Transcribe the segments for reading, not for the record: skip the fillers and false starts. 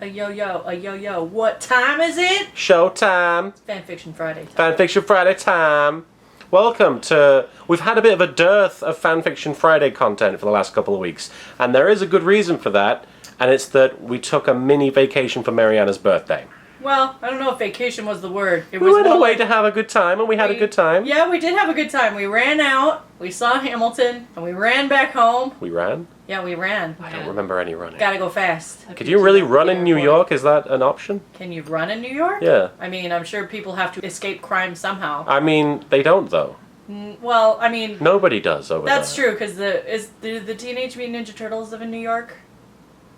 Yo, what time is it? Showtime. Fanfiction Friday time. Fanfiction Friday time. Welcome to... We've had a bit of a dearth of Fanfiction Friday content for the last couple of weeks, and there is a good reason for that, and it's that we took a mini vacation for Marianne's birthday. Well, I don't know if vacation was the word. It We was went more away like to have a good time, and we had a good time. Yeah, we did have a good time. We ran out, we saw Hamilton, and we ran back home. We ran? Yeah, we ran. I don't remember any running. Gotta go fast. Could you really run in New York? Is that an option? Can you run in New York? Yeah. I mean, I'm sure people have to escape crime somehow. I mean, they don't, though. Well, I mean... Nobody does over there. That's true, because the Teenage Mutant Ninja Turtles live in New York?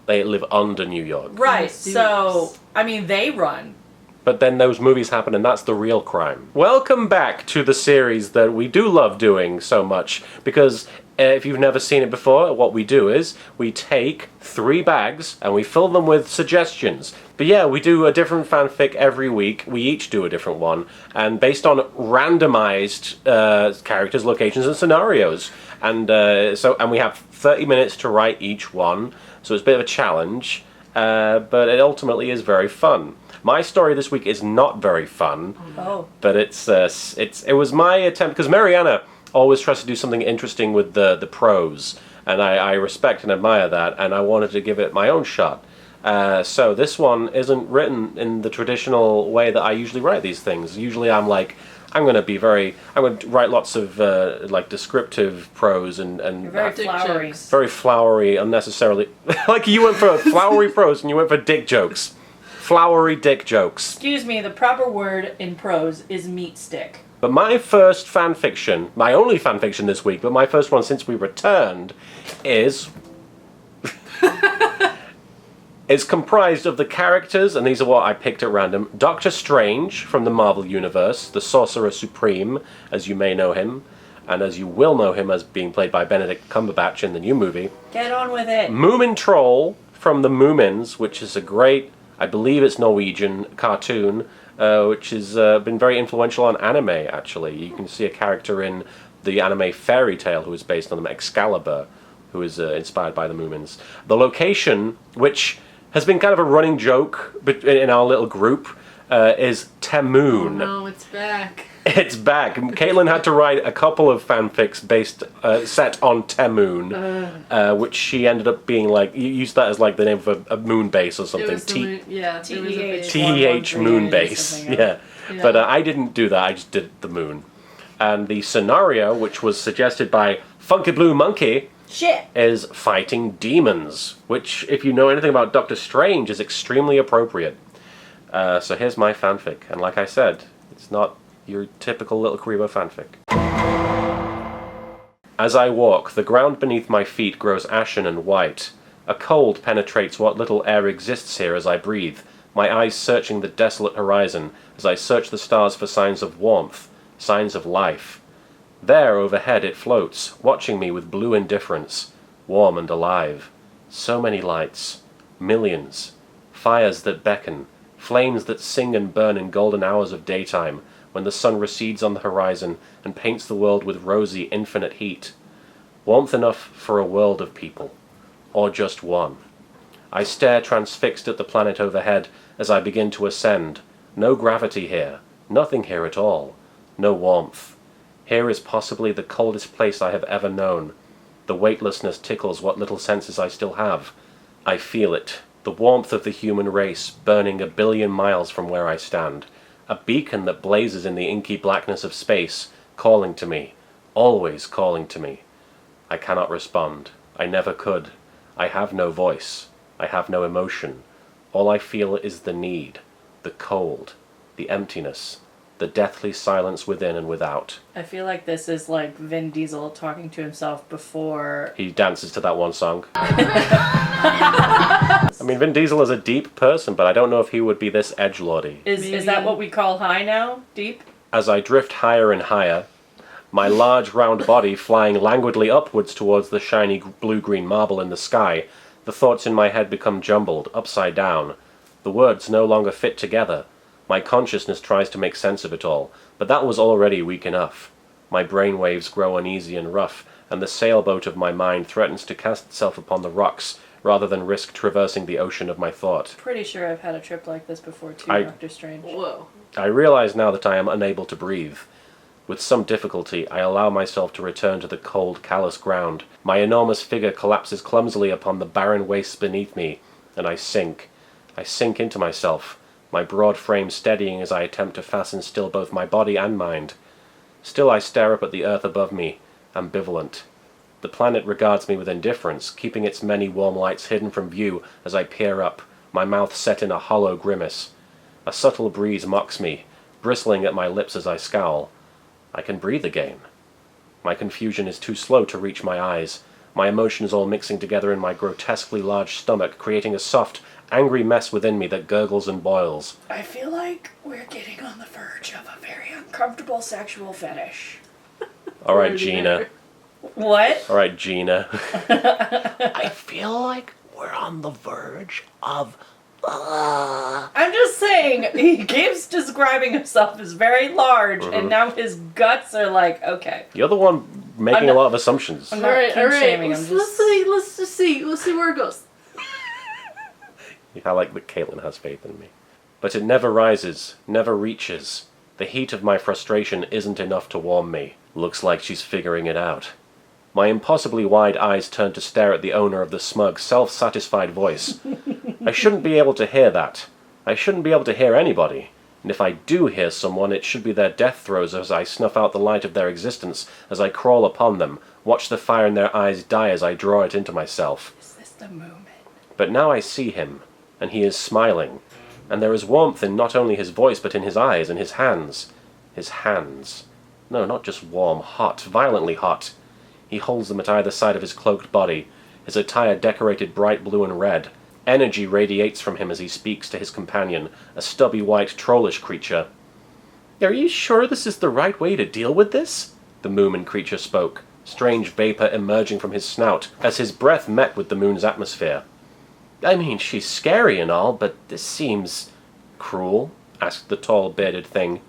They live under New York. Right, so, I mean, they run. But then those movies happen, and that's the real crime. Welcome back to the series that we do love doing so much, because if you've never seen it before, what we do is we take 3 bags and we fill them with suggestions. But yeah, we do a different fanfic every week. We each do a different one, and based on randomized characters, locations, and scenarios. And and we have 30 minutes to write each one, so it's a bit of a challenge, but it ultimately is very fun. My story this week is not very fun, but it was my attempt, because Marianne always tries to do something interesting with the prose, and I respect and admire that, and I wanted to give it my own shot. So this one isn't written in the traditional way that I usually write these things. Usually I'm going to write lots of like descriptive prose and Very flowery. Very flowery, unnecessarily. Like you went for flowery prose and you went for dick jokes. Flowery dick jokes. Excuse me, the proper word in prose is meat stick. But my first fanfiction, my only fanfiction this week, but my first one since we returned, is comprised of the characters, and these are what I picked at random: Doctor Strange from the Marvel Universe, the Sorcerer Supreme, as you may know him, and as you will know him as being played by Benedict Cumberbatch in the new movie. Get on with it. Moomin Troll from the Moomins, which is a great, I believe it's Norwegian, cartoon, which has been very influential on anime, actually. You can see a character in the anime Fairy Tail who is based on them, Excalibur, who is inspired by the Moomins. The location, which has been kind of a running joke in our little group, is Temoon. Oh no, it's back. It's back. Caitlyn had to write a couple of fanfics set on Temoon, which she ended up being like, you used that as like the name of a moon base or something. TEH moon base. Yeah. But I didn't do that, I just did the moon. And the scenario, which was suggested by Funky Blue Monkey, is fighting demons, which, if you know anything about Doctor Strange, is extremely appropriate. So here's my fanfic, and like I said, it's not your typical Little Karibo fanfic. As I walk, the ground beneath my feet grows ashen and white. A cold penetrates what little air exists here as I breathe, my eyes searching the desolate horizon as I search the stars for signs of warmth, signs of life. There, overhead, it floats, watching me with blue indifference, warm and alive. So many lights, millions, fires that beckon, flames that sing and burn in golden hours of daytime, when the sun recedes on the horizon and paints the world with rosy, infinite heat. Warmth enough for a world of people, or just one. I stare transfixed at the planet overhead as I begin to ascend. No gravity here, nothing here at all, no warmth. Here is possibly the coldest place I have ever known. The weightlessness tickles what little senses I still have. I feel it, the warmth of the human race burning 1 billion miles from where I stand. A beacon that blazes in the inky blackness of space, calling to me, always calling to me. I cannot respond. I never could. I have no voice. I have no emotion. All I feel is the need, the cold, the emptiness, the deathly silence within and without. I feel like this is like Vin Diesel talking to himself before he dances to that one song. I mean, Vin Diesel is a deep person, but I don't know if he would be this edgelordy. Is that what we call high now? Deep? As I drift higher and higher, my large round body flying languidly upwards towards the shiny blue-green marble in the sky, the thoughts in my head become jumbled, upside down. The words no longer fit together. My consciousness tries to make sense of it all, but that was already weak enough. My brainwaves grow uneasy and rough, and the sailboat of my mind threatens to cast itself upon the rocks, rather than risk traversing the ocean of my thought. Pretty sure I've had a trip like this before too, Dr. Strange. Whoa. I realize now that I am unable to breathe. With some difficulty, I allow myself to return to the cold, callous ground. My enormous figure collapses clumsily upon the barren wastes beneath me, and I sink. I sink into myself, my broad frame steadying as I attempt to fasten still both my body and mind. Still I stare up at the earth above me, ambivalent. The planet regards me with indifference, keeping its many warm lights hidden from view as I peer up, my mouth set in a hollow grimace. A subtle breeze mocks me, bristling at my lips as I scowl. I can breathe again. My confusion is too slow to reach my eyes, my emotions all mixing together in my grotesquely large stomach, creating a soft, angry mess within me that gurgles and boils. I feel like we're getting on the verge of a very uncomfortable sexual fetish. Alright, Gina. What? Alright, Gina. I feel like we're on the verge of... I'm just saying, he keeps describing himself as very large, and now his guts are like, okay. You're the one making a lot of assumptions. I'm not kink-shaming, Let's see. Let's just see. Let's see where it goes. I like that Caitlyn has faith in me. But it never rises, never reaches. The heat of my frustration isn't enough to warm me. Looks like she's figuring it out. My impossibly wide eyes turn to stare at the owner of the smug, self-satisfied voice. I shouldn't be able to hear that. I shouldn't be able to hear anybody. And if I do hear someone, it should be their death throes as I snuff out the light of their existence, as I crawl upon them, watch the fire in their eyes die as I draw it into myself. Is this the Moomin? But now I see him, and he is smiling. And there is warmth in not only his voice, but in his eyes and his hands. His hands. No, not just warm, hot, violently hot. He holds them at either side of his cloaked body, his attire decorated bright blue and red. Energy radiates from him as he speaks to his companion, a stubby white trollish creature. "Are you sure this is the right way to deal with this?" The Moomin creature spoke, strange vapor emerging from his snout as his breath met with the moon's atmosphere. "I mean, she's scary and all, but this seems... cruel?" asked the tall, bearded thing.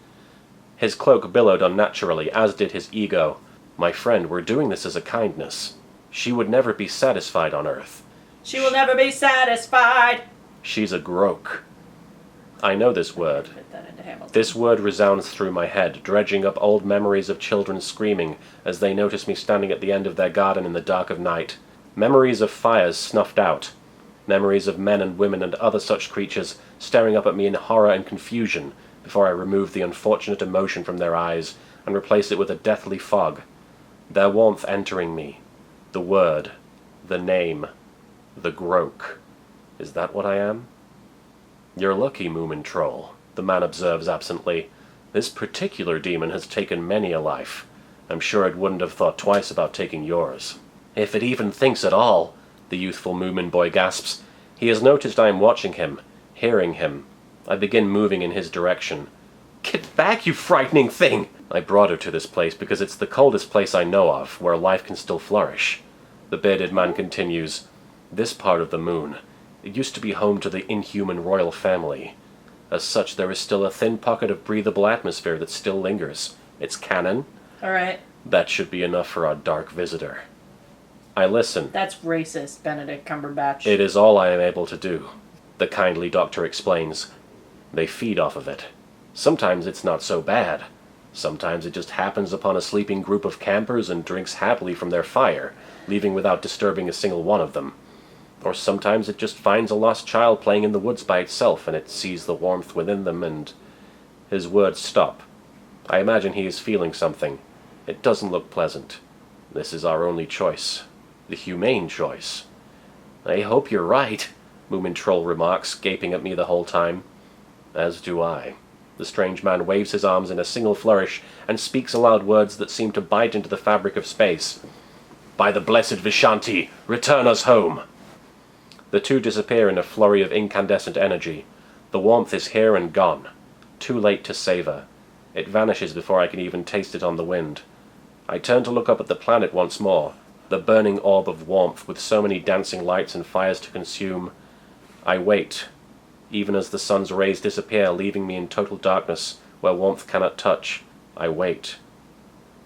His cloak billowed unnaturally, as did his ego. "My friend, we're doing this as a kindness. She would never be satisfied on Earth. She will never be satisfied. She's a groke." I know this word. Fit that into Hamilton. This word resounds through my head, dredging up old memories of children screaming as they notice me standing at the end of their garden in the dark of night. Memories of fires snuffed out. Memories of men and women and other such creatures staring up at me in horror and confusion before I remove the unfortunate emotion from their eyes and replace it with a deathly fog. Their warmth entering me. The word. The name. The groke. Is that what I am? "You're lucky, Moomin troll," the man observes absently. "This particular demon has taken many a life. I'm sure it wouldn't have thought twice about taking yours." "If it even thinks at all," the youthful Moomin boy gasps. He has noticed I am watching him, hearing him. I begin moving in his direction. "Get back, you frightening thing!" I brought her to this place because it's the coldest place I know of, where life can still flourish. The bearded man continues. "This part of the moon, it used to be home to the inhuman royal family. As such, there is still a thin pocket of breathable atmosphere that still lingers. It's canon. Alright. That should be enough for our dark visitor." I listen. That's racist, Benedict Cumberbatch. "It is all I am able to do," the kindly doctor explains. "They feed off of it. Sometimes it's not so bad. Sometimes it just happens upon a sleeping group of campers and drinks happily from their fire, leaving without disturbing a single one of them. Or sometimes it just finds a lost child playing in the woods by itself, and it sees the warmth within them and..." His words stop. I imagine he is feeling something. It doesn't look pleasant. This is our only choice. The humane choice. "I hope you're right," Moomin Troll remarks, gaping at me the whole time. "As do I." The strange man waves his arms in a single flourish and speaks aloud words that seem to bite into the fabric of space. "By the blessed Vishanti, return us home!" The two disappear in a flurry of incandescent energy. The warmth is here and gone. Too late to savor. It vanishes before I can even taste it on the wind. I turn to look up at the planet once more, the burning orb of warmth with so many dancing lights and fires to consume. I wait, even as the sun's rays disappear, leaving me in total darkness where warmth cannot touch. I wait.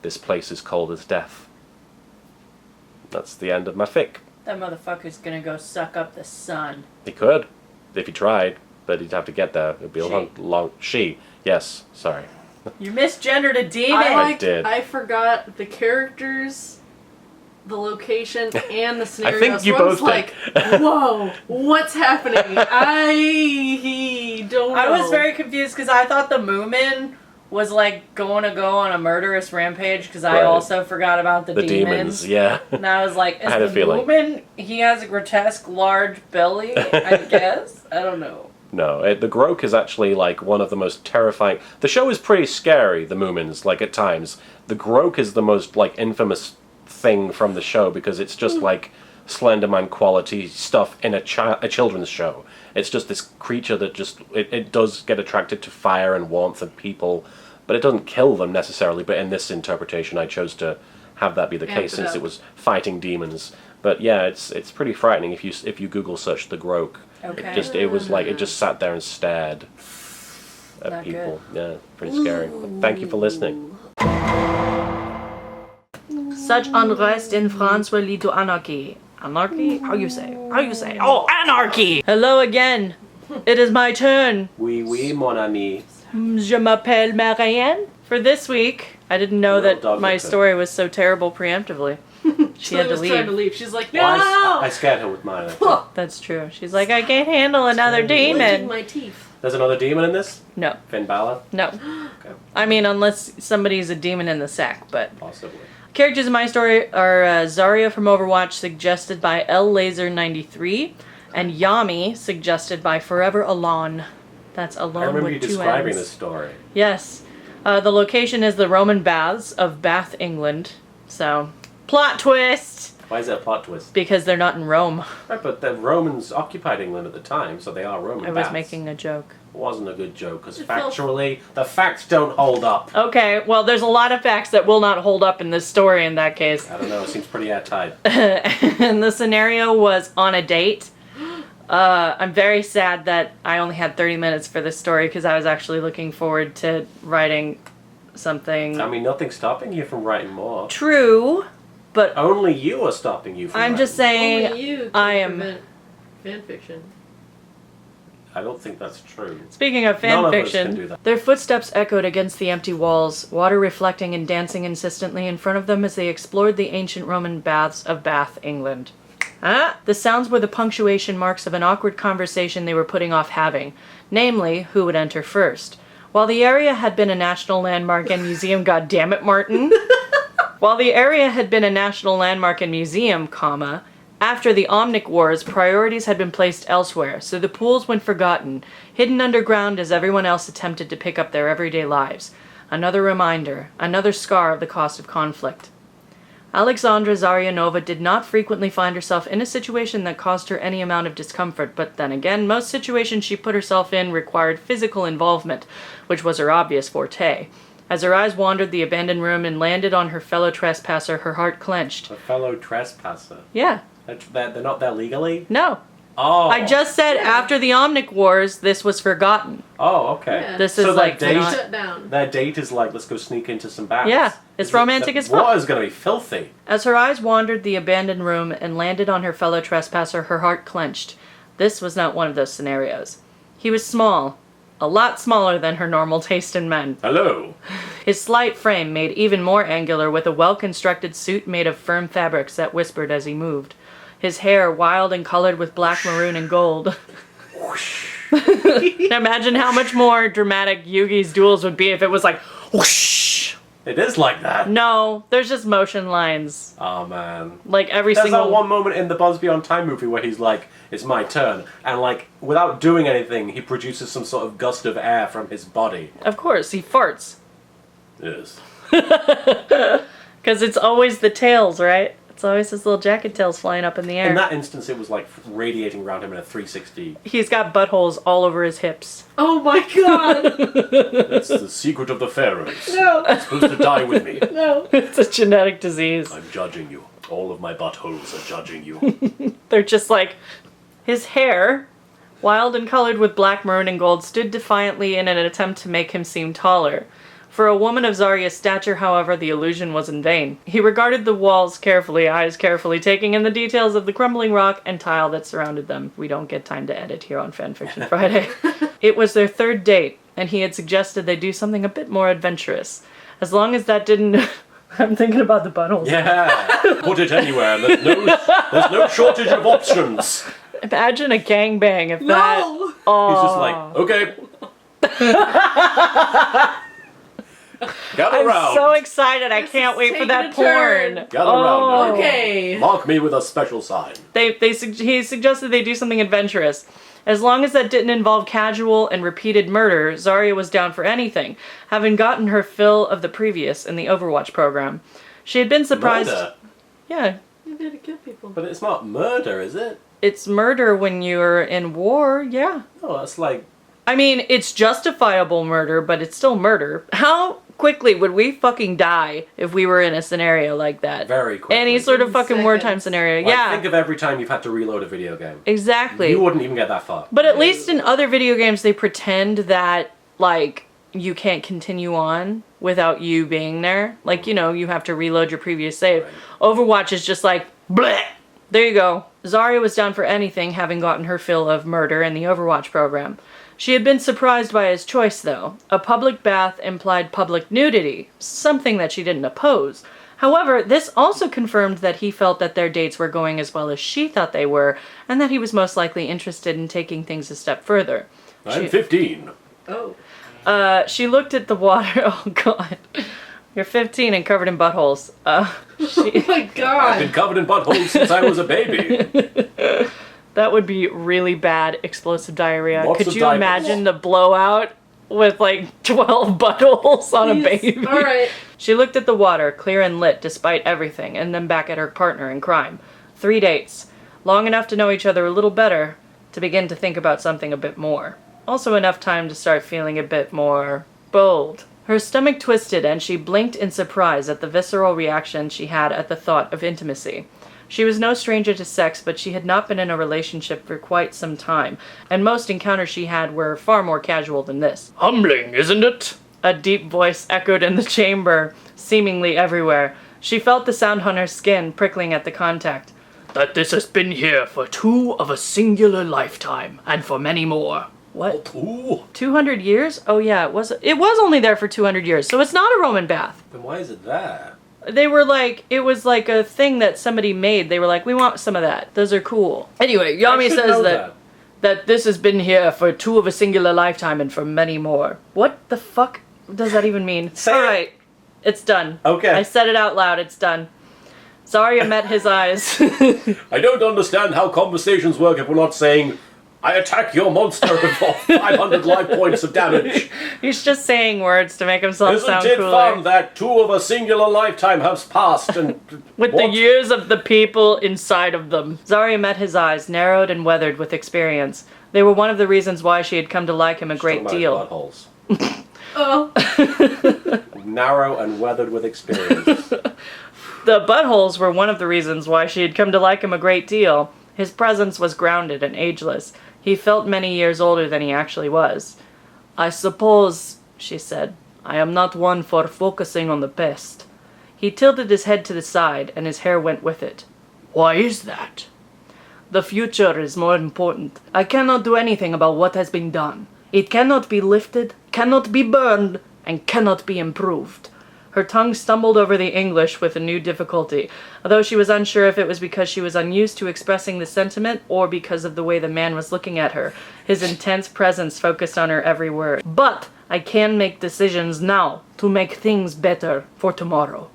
This place is cold as death. That's the end of my fic. That motherfucker's gonna go suck up the sun. He could, if he tried, but he'd have to get there. It'd be a long... She. Yes, sorry. You misgendered a demon! I did. I forgot the characters, the location, and the scenario. I think you both like, whoa, what's happening? I don't know. I was very confused because I thought the Moomin was like going to go on a murderous rampage because I also forgot about the demons. Yeah. And I was like, is I had a the feeling. Moomin, he has a grotesque large belly, I guess? I don't know. No, the Grok is actually like one of the most terrifying... The show is pretty scary, the Moomins, like at times. The Grok is the most like infamous thing from the show because it's just like Slenderman quality stuff in a children's show. It's just this creature that just... It does get attracted to fire and warmth and people, but it doesn't kill them necessarily. But in this interpretation, I chose to have that be the case since it was fighting demons. But yeah, it's pretty frightening if you Google search the Grok. Okay. It just sat there and stared at Not people. Yeah, pretty scary. But thank you for listening. Such unrest in France will lead to anarchy. Anarchy? How you say? Oh, anarchy! Hello again. It is my turn. Oui, mon ami. Je m'appelle Marianne. For this week, I didn't know that my story was so terrible preemptively. She had to was trying to leave. leave. She's like, no! Well, I scared her with mine. I think. That's true. She's like, I can't handle another Blinking demon. my teeth. There's another demon in this? No, Finn Balor? no. Okay, I mean, unless somebody's a demon in the sack, but... possibly. Characters in my story are Zarya from Overwatch, suggested by Laser93, and Yami, suggested by Forever Alon. That's I Alone remember with you 2 describing N's. this story. Yes. The location is the Roman Baths of Bath, England. So, plot twist! Why is that a plot twist? Because they're not in Rome. Right, but the Romans occupied England at the time, so they are Roman I was baths. making a joke. It wasn't a good joke, because It felt- factually, the facts don't hold up. Okay, well, there's a lot of facts that will not hold up in this story in that case. I don't know, it seems pretty airtight. And the scenario was on a date. I'm very sad that I only had 30 minutes for this story because I was actually looking forward to writing something. I mean, nothing's stopping you from writing more. True, but Only you are stopping you from I'm writing just saying Only you can I am... prevent fanfiction. I don't think that's true. Speaking of None of us can fanfiction, do that. their footsteps echoed against the empty walls, water reflecting and dancing insistently in front of them as they explored the ancient Roman baths of Bath, England. The sounds were the punctuation marks of an awkward conversation they were putting off having, namely, who would enter first. While the area had been a national landmark and museum, goddammit, Martin. While the area had been a national landmark and museum, comma, after the Omnic Wars, priorities had been placed elsewhere, so the pools went forgotten, hidden underground as everyone else attempted to pick up their everyday lives. Another reminder, another scar of the cost of conflict. Alexandra Zaryanova did not frequently find herself in a situation that caused her any amount of discomfort, but then again, most situations she put herself in required physical involvement, which was her obvious forte. As her eyes wandered the abandoned room and landed on her fellow trespasser, her heart clenched. A fellow trespasser. Yeah. They're not there legally? No. Oh. I just said after the Omnic Wars, this was forgotten. Oh, okay. Yeah. This So is that like date- not... Shut down. Their date is like, let's go sneak into some baths. Yeah, it's romantic as fuck. Water's gonna be filthy. As her eyes wandered the abandoned room and landed on her fellow trespasser, her heart clenched. This was not one of those scenarios. He was small. A lot smaller than her normal taste in men. Hello. His slight frame made even more angular with a well-constructed suit made of firm fabrics that whispered as he moved. His hair wild and colored with black, maroon, and gold. Imagine how much more dramatic Yugi's duels would be if it was like whoosh. It is like that. No, there's just motion lines. Oh, man. Like every There's single... that one moment in the Buzz Beyond Time movie where he's like, it's my turn. And like, without doing anything, he produces some sort of gust of air from his body. Of course, he farts. Yes. Because it's always the tails, right? It's always his little jacket tails flying up in the air. In that instance, it was like radiating around him in a 360. He's got buttholes all over his hips. Oh my god! That's the secret of the pharaohs. No, You're supposed to die with me. no. It's a genetic disease. I'm judging you. All of my buttholes are judging you. They're just like... His hair, wild and colored with black, maroon, and gold, stood defiantly in an attempt to make him seem taller. For a woman of Zarya's stature, however, the illusion was in vain. He regarded the walls carefully, eyes carefully, taking in the details of the crumbling rock and tile that surrounded them. We don't get time to edit here on Fanfiction Friday. It was their third date, and he had suggested they do something a bit more adventurous. As long as that didn't... I'm thinking about the buttholes. Yeah, put it anywhere. There's no shortage of options. Imagine a gangbang if that... He's just like, okay. Gather I'm round. so excited. I can't wait for that porn. Gather round. Okay. Mark me with a special sign. He suggested they do something adventurous. As long as that didn't involve casual and repeated murder, Zarya was down for anything, having gotten her fill of the previous in the Overwatch program. She had been surprised... Murder? Yeah. You gotta kill people. But it's not murder, is it? It's murder when you're in war, yeah. Oh, that's like... I mean, it's justifiable murder, but it's still murder. How quickly would we fucking die if we were in a scenario like that? Very quickly. Any sort of fucking Seconds. wartime scenario, Like, yeah. think of every time you've had to reload a video game. Exactly. You wouldn't even get that far. But at least in other video games, they pretend that, like, you can't continue on without you being there. Like, you know, you have to reload your previous save. Right. Overwatch is just like, bleh! There you go. Zarya was down for anything, having gotten her fill of murder in the Overwatch program. She had been surprised by his choice, though. A public bath implied public nudity, something that she didn't oppose. However, this also confirmed that he felt that their dates were going as well as she thought they were, and that he was most likely interested in taking things a step further. I'm 15. Oh. She looked at the water. Oh, God. You're 15 and covered in buttholes. Oh my god. I've been covered in buttholes since I was a baby. That would be really bad explosive diarrhea. Lots Could of you diapers. imagine the blowout with like 12 buttholes on a baby? Alright. She looked at the water, clear and lit despite everything, and then back at her partner in crime. 3 dates. Long enough to know each other a little better, to begin to think about something a bit more. Also enough time to start feeling a bit more bold. Her stomach twisted and she blinked in surprise at the visceral reaction she had at the thought of intimacy. She was no stranger to sex, but she had not been in a relationship for quite some time, and most encounters she had were far more casual than this. Humbling, isn't it? A deep voice echoed in the chamber, seemingly everywhere. She felt the sound on her skin, prickling at the contact. That this has been here for 2 of a singular lifetime, and for many more. What? Ooh. 200 years? Oh yeah, it was only there for 200 years, so it's not a Roman bath. Then why is it there? They were like, it was like a thing that somebody made. They were like, we want some of that. Those are cool. Anyway, Yami I should says know that this has been here for 2 of a singular lifetime and for many more. What the fuck does that even mean? Say it. Alright, it's done. Okay. I said it out loud, it's done. Zarya met his eyes. I don't understand how conversations work if we're not saying, I attack your monster for 500 life points of damage. He's just saying words to make himself Isn't sound it cooler. fun that 2 of a singular lifetime has passed and... With what? the years of the people inside of them. Zarya met his eyes, narrowed and weathered with experience. They were one of the reasons why she had come to like him a great Talking deal. about buttholes. Oh. Narrow and weathered with experience. The buttholes were one of the reasons why she had come to like him a great deal. His presence was grounded and ageless. He felt many years older than he actually was. I suppose, she said, I am not one for focusing on the past. He tilted his head to the side, and his hair went with it. Why is that? The future is more important. I cannot do anything about what has been done. It cannot be lifted, cannot be burned, and cannot be improved. Her tongue stumbled over the English with a new difficulty, although she was unsure if it was because she was unused to expressing the sentiment or because of the way the man was looking at her. His intense presence focused on her every word. But I can make decisions now to make things better for tomorrow.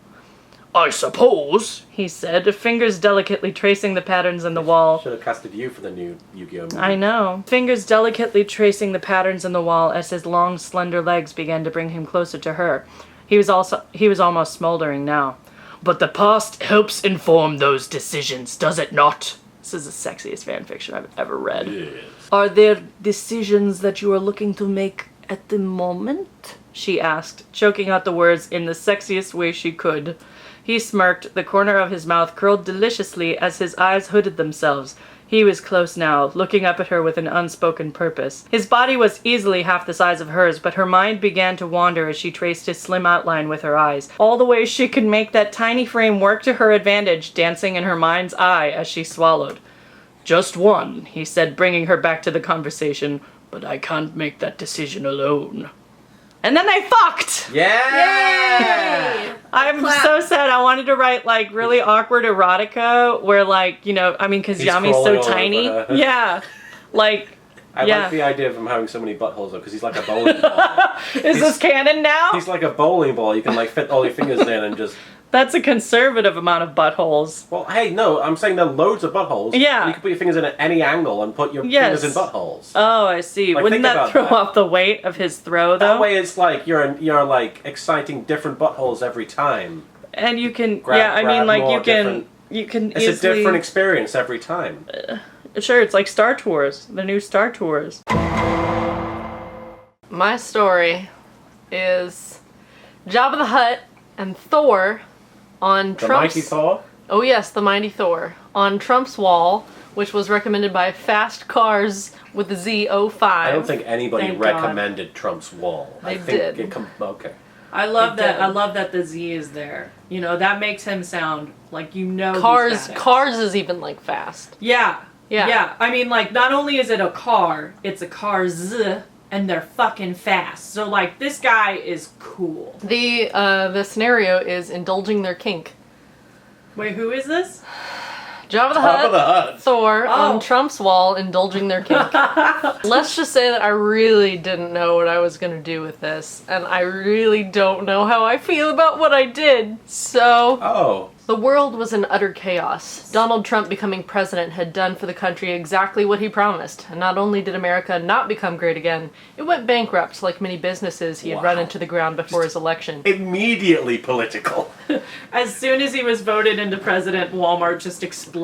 I suppose. He said, fingers delicately tracing the patterns in the wall. Should have casted you for the new Yu-Gi-Oh! movie. I know. Fingers delicately tracing the patterns in the wall as his long, slender legs began to bring him closer to her. He was almost smoldering now. But the past helps inform those decisions, does it not? This is the sexiest fanfiction I've ever read. Yes. Are there decisions that you are looking to make at the moment? She asked, choking out the words in the sexiest way she could. He smirked, the corner of his mouth curled deliciously as his eyes hooded themselves. He was close now, looking up at her with an unspoken purpose. His body was easily half the size of hers, but her mind began to wander as she traced his slim outline with her eyes. All the ways she could make that tiny frame work to her advantage, dancing in her mind's eye as she swallowed. Just one, he said, bringing her back to the conversation, but I can't make that decision alone. And then they fucked! Yeah! I'm so sad. I wanted to write, like, really awkward erotica where, like, you know, I mean, because He's Yami's crawling so all over tiny. her. Yeah. Like, I yeah. like the idea of him having so many buttholes though, because he's like a bowling ball. Is this canon now? He's like a bowling ball. You can like fit all your fingers in and just. That's a conservative amount of buttholes. Well, hey, no, I'm saying there are loads of buttholes. Yeah. You can put your fingers in at any angle and put your fingers in buttholes. Oh, I see. Like, Wouldn't think that about throw that. off the weight of his throw, though? That way, it's like you're like exciting different buttholes every time. And you can, Grab like, more you can It's easily... a different experience every time. Sure, it's like Star Tours. The new Star Tours. My story is Jabba the Hutt and Thor on The Trump's... Mighty Thor? Oh yes, the mighty Thor. On Trump's wall, which was recommended by Fast Cars with the Z05. I don't think anybody Thank God. recommended Trump's wall. They I think did. Okay. I love It that. did. I love that the Z is there. You know, that makes him sound like he's Cars badass. Cars is even like fast. Yeah. Yeah. Yeah. I mean, like, not only is it a car, it's a cars, and they're fucking fast. So, like, this guy is cool. The scenario is indulging their kink. Wait, who is this? Jabba the Jabba the Hutt, Hutt. Thor Oh. on Trump's wall indulging their kink. Let's just say that I really didn't know what I was gonna do with this, and I really don't know how I feel about what I did. So, Oh. the world was in utter chaos. Donald Trump becoming president had done for the country exactly what he promised, and not only did America not become great again, it went bankrupt like many businesses he had run Wow. into the ground before his election. Immediately political. As soon as he was voted into president, Walmart just explodes.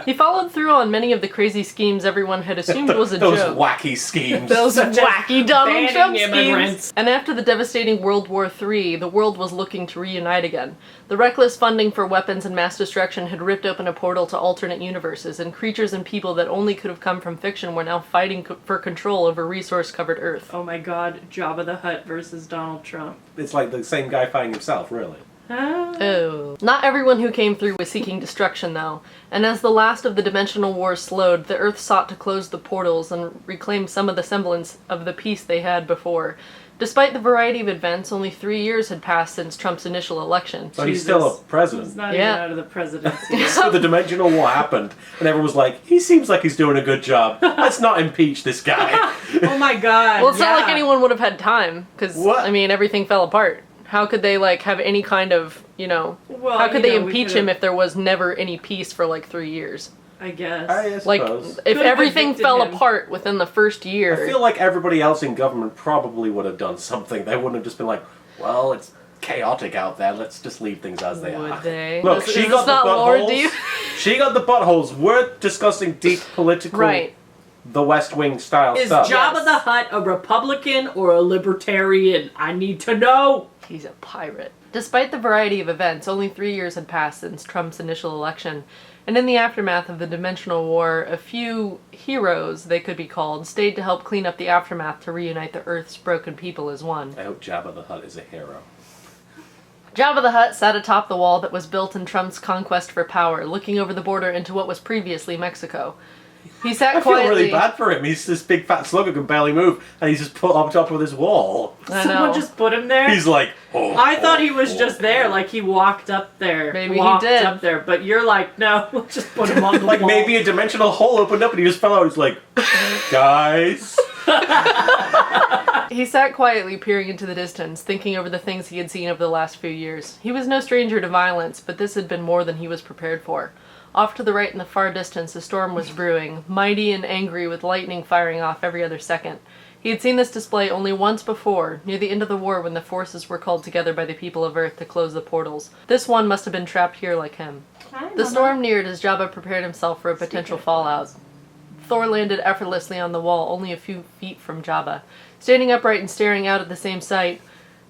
He followed through on many of the crazy schemes everyone had assumed was a Those joke. wacky schemes. Those Such as wacky Donald banning Trump immigrants. schemes. And after the devastating World War III, the world was looking to reunite again. The reckless funding for weapons and mass destruction had ripped open a portal to alternate universes, and creatures and people that only could have come from fiction were now fighting for control over resource-covered Earth. Oh my god, Jabba the Hutt versus Donald Trump. It's like the same guy fighting himself, really. Oh. Not everyone who came through was seeking destruction, though, and as the last of the dimensional wars slowed, the Earth sought to close the portals and reclaim some of the semblance of the peace they had before. Despite the variety of events, only 3 years had passed since Trump's initial election. So he's still a He's president. not Yeah. even out of the presidency. So the dimensional war happened, and everyone was like, he seems like he's doing a good job. Let's not impeach this guy. Oh my god. Well, it's not like yeah. anyone would have had time, because, What? I mean, everything fell apart. How could they, like, have any kind of, you know... Well, how could you they know, we impeach could've- him if there was never any peace for, like, 3 years? I guess. I Like, suppose. if Could've everything evicted fell him. apart within the first year... I feel like everybody else in government probably would have done something. They wouldn't have just been like, well, it's chaotic out there. Let's just leave things as they Would are. they? Look, Is she this got the not lore, buttholes. do you? She got the buttholes. We're discussing deep political, Right. the West Wing style Is stuff. Jabba Yes. the Hutt a Republican or a Libertarian? I need to know. He's a pirate. Despite the variety of events, only 3 years had passed since Trump's initial election, and in the aftermath of the Dimensional War, a few heroes, they could be called, stayed to help clean up the aftermath to reunite the Earth's broken people as one. I hope Jabba the Hutt is a hero. Jabba the Hutt sat atop the wall that was built in Trump's conquest for power, looking over the border into what was previously Mexico. He sat I feel quietly... really bad for him. He's this big fat slug who can barely move, and he's just put on top of this wall. I Someone know. just put him there? He's like, oh, I thought he oh, was oh, just there, like he walked up there. Maybe he walked did. up there, but you're like, no, let's just put him on the Like wall. maybe a dimensional hole opened up and he just fell out. He's like, guys. He sat quietly, peering into the distance, thinking over the things he had seen over the last few years. He was no stranger to violence, but this had been more than he was prepared for. Off to the right in the far distance, a storm was brewing, mighty and angry with lightning firing off every other second. He had seen this display only once before, near the end of the war when the forces were called together by the people of Earth to close the portals. This one must have been trapped here like him. The storm neared as Jabba prepared himself for a potential fallout. Thor landed effortlessly on the wall, only a few feet from Jabba. Standing upright and staring out at the same sight,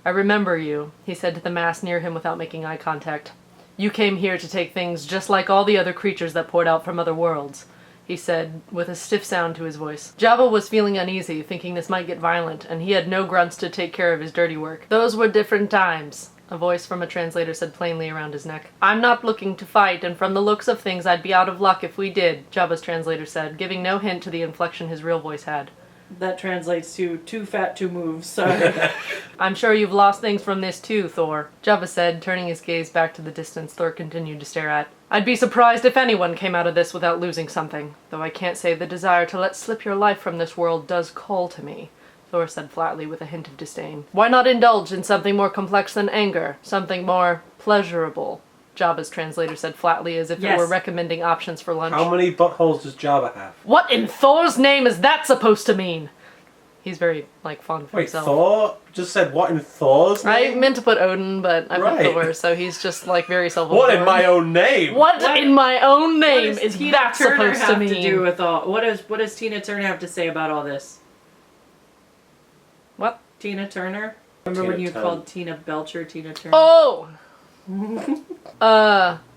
"I remember you," he said to the mass near him without making eye contact. You came here to take things just like all the other creatures that poured out from other worlds, he said, with a stiff sound to his voice. Jabba was feeling uneasy, thinking this might get violent, and he had no grunts to take care of his dirty work. Those were different times, a voice from a translator said plainly around his neck. I'm not looking to fight, and from the looks of things I'd be out of luck if we did, Jabba's translator said, giving no hint to the inflection his real voice had. That translates to too fat to move, so... I'm sure you've lost things from this too, Thor, Jabba said, turning his gaze back to the distance Thor continued to stare at. I'd be surprised if anyone came out of this without losing something, though I can't say the desire to let slip your life from this world does call to me, Thor said flatly with a hint of disdain. Why not indulge in something more complex than anger, something more pleasurable? Jabba's translator said flatly, as if it were recommending options for lunch. How many buttholes does Jabba have? What in Thor's name is that supposed to mean? He's very, fond of Wait, himself. Thor just said what in Thor's name? I meant to put Odin, but I put Thor, so he's just, very self-absorbed. What in my own name? What in my own name What does is Tina that Turner supposed to have mean? to do with all... What does Tina Turner have to say about all this? What? Tina Turner? Remember Tina when you Turner. called Tina Belcher Tina Turner? Oh!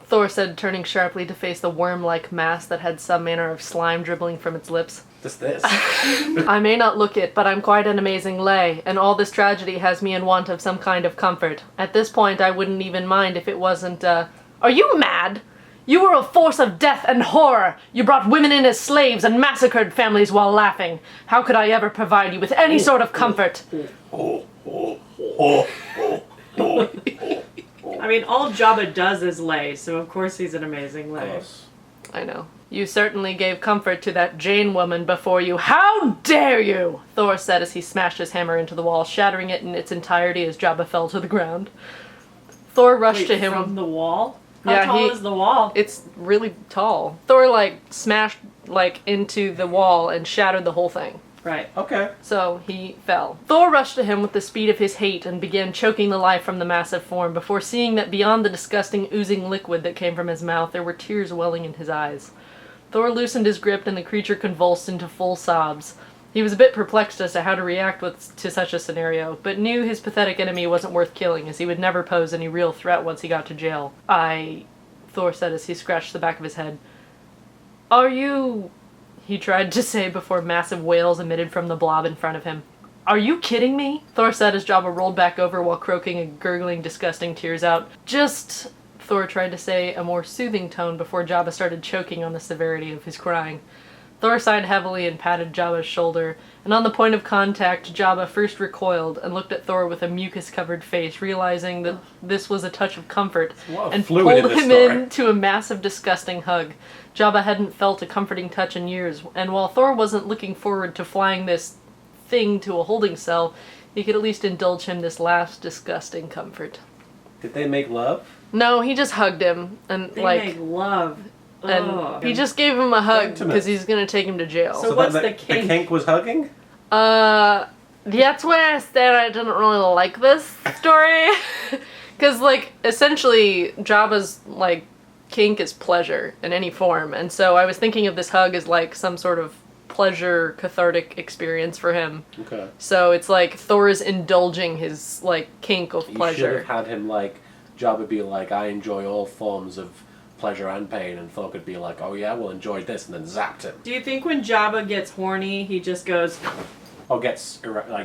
Thor said, turning sharply to face the worm-like mass that had some manner of slime dribbling from its lips. Just this. I may not look it, but I'm quite an amazing lay, and all this tragedy has me in want of some kind of comfort. At this point, I wouldn't even mind if it wasn't, Are you mad? You were a force of death and horror! You brought women in as slaves and massacred families while laughing. How could I ever provide you with any sort of comfort? I mean, all Jabba does is lay, so of course he's an amazing lay. Yes. I know. You certainly gave comfort to that Jane woman before you. How dare you! Thor said as he smashed his hammer into the wall, shattering it in its entirety as Jabba fell to the ground. Thor rushed to him. From the wall? How Yeah, tall is the wall? It's really tall. Thor, smashed, into the wall and shattered the whole thing. Right. Okay. So he fell. Thor rushed to him with the speed of his hate and began choking the life from the massive form before seeing that beyond the disgusting oozing liquid that came from his mouth, there were tears welling in his eyes. Thor loosened his grip and the creature convulsed into full sobs. He was a bit perplexed as to how to react to such a scenario, but knew his pathetic enemy wasn't worth killing, as he would never pose any real threat once he got to jail. Thor said as he scratched the back of his head. Are you... he tried to say before massive wails emitted from the blob in front of him. Are you kidding me? Thor said as Jabba rolled back over while croaking and gurgling disgusting tears out. Just... Thor tried to say a more soothing tone before Jabba started choking on the severity of his crying. Thor sighed heavily and patted Jabba's shoulder, and on the point of contact, Jabba first recoiled and looked at Thor with a mucus-covered face, realizing that this was a touch of comfort, and pulled him into a massive, disgusting hug. Jabba hadn't felt a comforting touch in years, and while Thor wasn't looking forward to flying this thing to a holding cell, he could at least indulge him this last disgusting comfort. Did they make love? No, he just hugged him, and They make love. and he just gave him a hug because he's gonna take him to jail. So what's the kink? The kink was hugging? That's why I said I didn't really like this story. Because, essentially, Jabba's, kink is pleasure in any form. And so I was thinking of this hug as, some sort of pleasure, cathartic experience for him. Okay. So it's Thor is indulging his, kink of pleasure. You should have had him, Jabba be I enjoy all forms of pleasure and pain, and Thor could be oh yeah, we'll enjoy this, and then zapped him. Do you think when Jabba gets horny, he just goes... Or gets,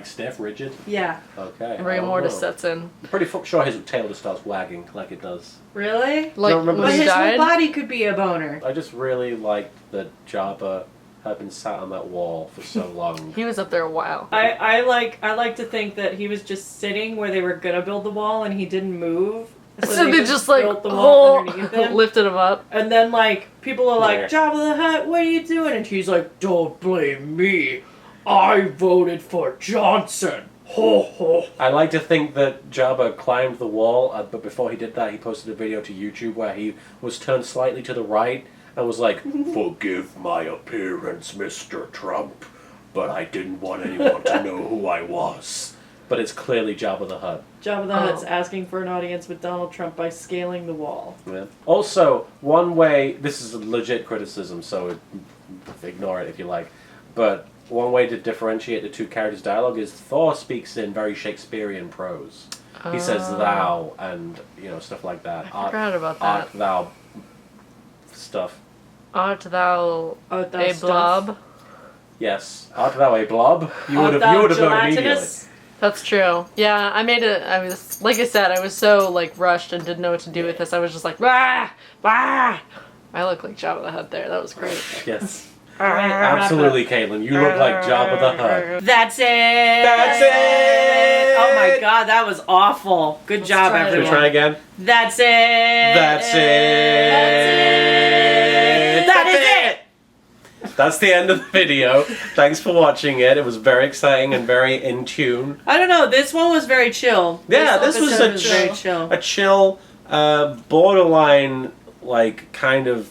stiff, rigid? Yeah. Okay. Rigor mortis sets in. I'm pretty sure his tail just starts wagging like it does. Really? remember when But he his died? whole body could be a boner. I just really liked that Jabba had been sat on that wall for so long. He was up there a while. I like to think that he was just sitting where they were gonna build the wall and he didn't move. So they just built the wall underneath him. lifted him up. And then people are like, Yeah. Jabba the Hutt, what are you doing? And he's like, don't blame me. I voted for Johnson. Ho ho. I like to think that Jabba climbed the wall, but before he did that, he posted a video to YouTube where he was turned slightly to the right and was like, "Forgive my appearance, Mr. Trump, but I didn't want anyone to know who I was." But it's clearly Jabba the Hutt. Jabba the Hutt's asking for an audience with Donald Trump by scaling the wall. Yeah. Also, one way, this is a legit criticism, so ignore it if you like, but one way to differentiate the two characters' dialogue is Thor speaks in very Shakespearean prose. He says thou and, stuff like that. I forgot about that. Art thou stuff. Art thou Art thou a stuff? blob? Yes. Art thou a blob? You would have known immediately. That's true. Yeah, I made it. I was, like I said, I was so, rushed and didn't know what to do with this. I was just like, rah! Rah! I look like Jabba the Hutt there. That was great. Yes. Absolutely, Caitlyn. You look like Jabba the Hutt. That's it! That's it! Oh my god, that was awful. Good job, try it Should we everyone. try again? That's it! That's it! That is it! That's the end of the video. Thanks for watching it. It was very exciting and very in tune. I don't know, this one was very chill. Yeah, this was episode very chill. a chill, borderline, kind of,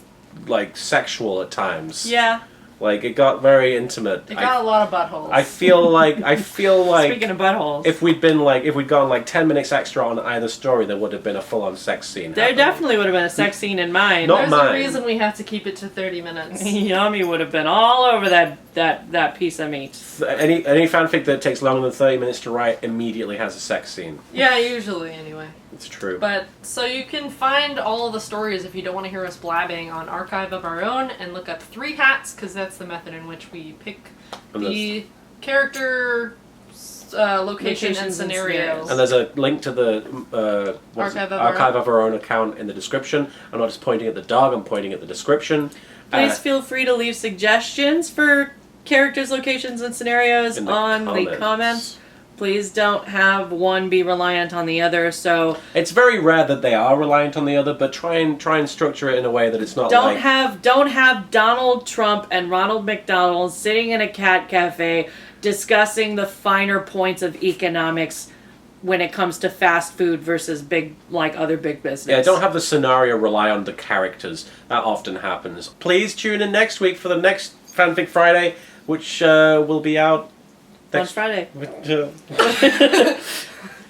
sexual at times. Yeah. It got very intimate. It got a lot of buttholes. I feel like Speaking of buttholes. if we'd gone 10 minutes extra on either story, there would have been a full-on sex scene. There happening. definitely would have been a sex scene in mine. Not There's mine. a reason we have to keep it to 30 minutes. Yami would have been all over that piece of meat. Any fanfic that takes longer than 30 minutes to write immediately has a sex scene. Yeah, usually anyway. It's true. But, so you can find all of the stories if you don't want to hear us blabbing on Archive of Our Own and look up 3 Hats, because that's the method in which we pick the character, location, and Locations and scenarios. And there's a link to the Archive Archive of Our Own account in the description. I'm not just pointing at the dog, I'm pointing at the description. Please feel free to leave suggestions for characters, locations, and scenarios In the on the comments. Please don't have one be reliant on the other. So It's very rare that they are reliant on the other, but try and structure it in a way that it's not don't have Donald Trump and Ronald McDonald sitting in a cat cafe discussing the finer points of economics when it comes to fast food versus other big business. Yeah, don't have the scenario rely on the characters. That often happens. Please tune in next week for the next Fanfic Friday, which will be out on Friday.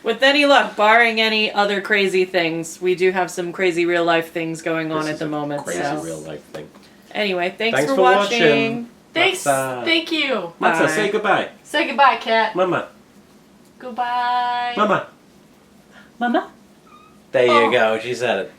With any luck, barring any other crazy things, we do have some crazy real life things going on at the moment. Crazy so. real life thing. Anyway, thanks Thanks for for watching. watching. Thanks. Matza. Thank you. Matza, Bye. say goodbye. Say goodbye, cat. Mama. Goodbye. Mama. Mama? There you Oh. go, she said it.